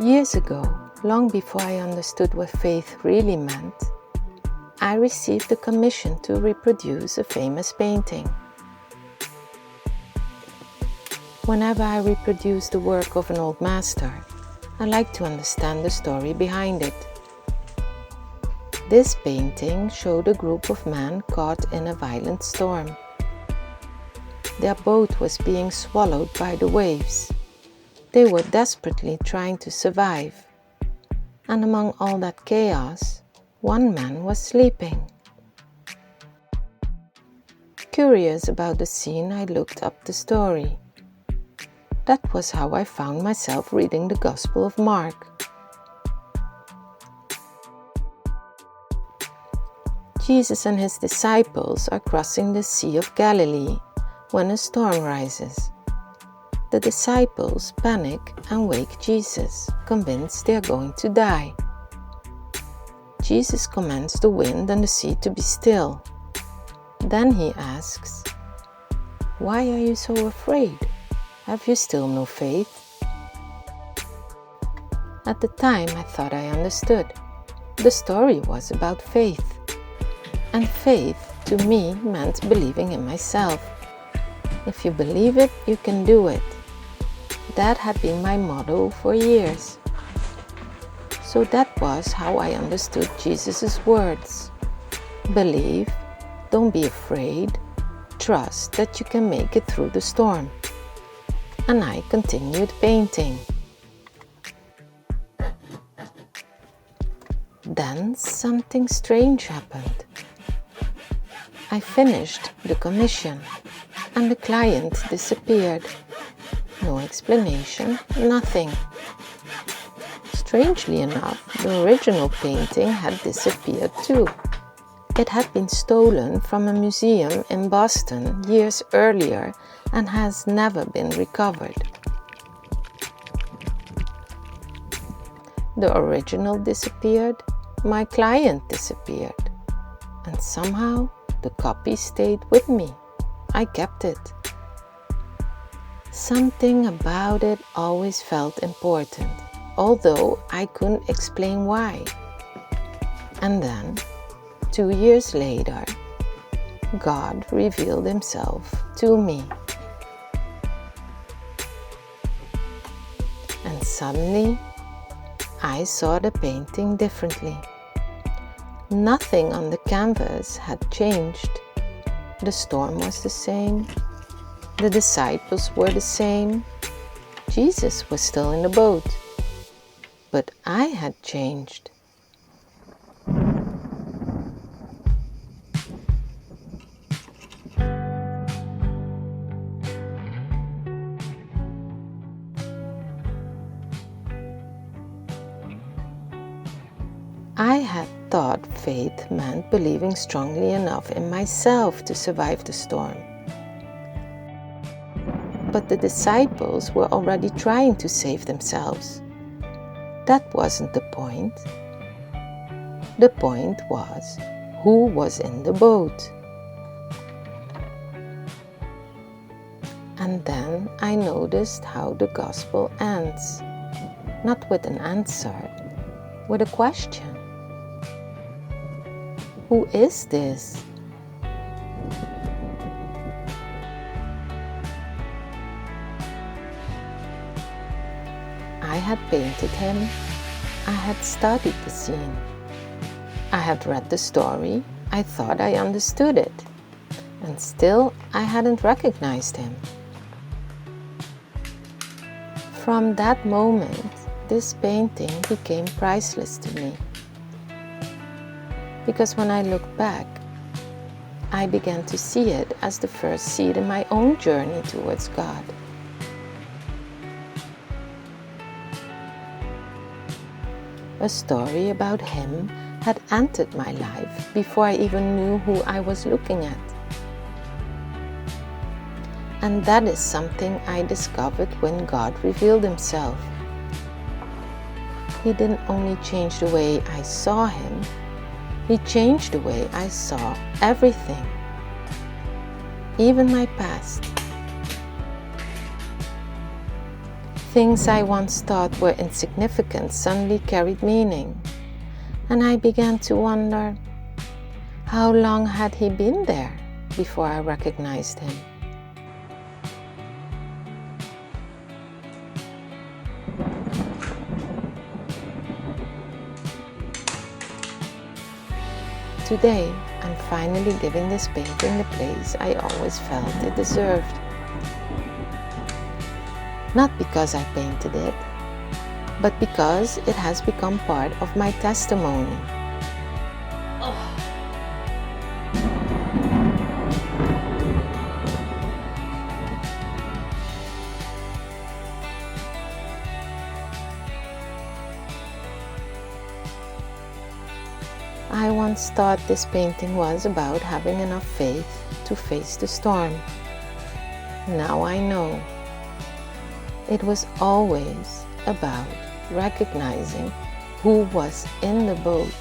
Years ago, long before I understood what faith really meant, I received a commission to reproduce a famous painting. Whenever I reproduce the work of an old master, I like to understand the story behind it. This painting showed a group of men caught in a violent storm. Their boat was being swallowed by the waves. They were desperately trying to survive. And among all that chaos, one man was sleeping. Curious about the scene, I looked up the story. That was how I found myself reading the Gospel of Mark. Jesus and his disciples are crossing the Sea of Galilee when a storm rises. The disciples panic and wake Jesus, convinced they are going to die. Jesus commands the wind and the sea to be still. Then he asks, "Why are you so afraid? Have you still no faith?" At the time, I thought I understood. The story was about faith. And faith, to me, meant believing in myself. If you believe it, you can do it. That had been my motto for years. So that was how I understood Jesus' words. Believe, don't be afraid, trust that you can make it through the storm. And I continued painting. Then something strange happened. I finished the commission and the client disappeared. No explanation, nothing. Strangely enough, the original painting had disappeared too. It had been stolen from a museum in Boston years earlier and has never been recovered. The original disappeared, my client disappeared, and somehow the copy stayed with me. I kept it. Something about it always felt important, although I couldn't explain why. And then, 2 years later, God revealed himself to me. And suddenly, I saw the painting differently. Nothing on the canvas had changed. The storm was the same. The disciples were the same. Jesus was still in the boat. But I had changed. I had thought faith meant believing strongly enough in myself to survive the storm. But the disciples were already trying to save themselves. That wasn't the point. The point was who was in the boat. And then I noticed how the gospel ends, not with an answer, with a question. Who is this? I had painted him. I had studied the scene. I had read the story. I thought I understood it. And still, I hadn't recognized him. From that moment, this painting became priceless to me. Because when I looked back, I began to see it as the first seed in my own journey towards God. A story about him had entered my life before I even knew who I was looking at. And that is something I discovered when God revealed himself. He didn't only change the way I saw him, he changed the way I saw everything, even my past. Things I once thought were insignificant suddenly carried meaning, and I began to wonder, how long had he been there before I recognized him? Today, I'm finally giving this painting the place I always felt it deserved. Not because I painted it, but because it has become part of my testimony. I once thought this painting was about having enough faith to face the storm. Now I know. It was always about recognizing who was in the boat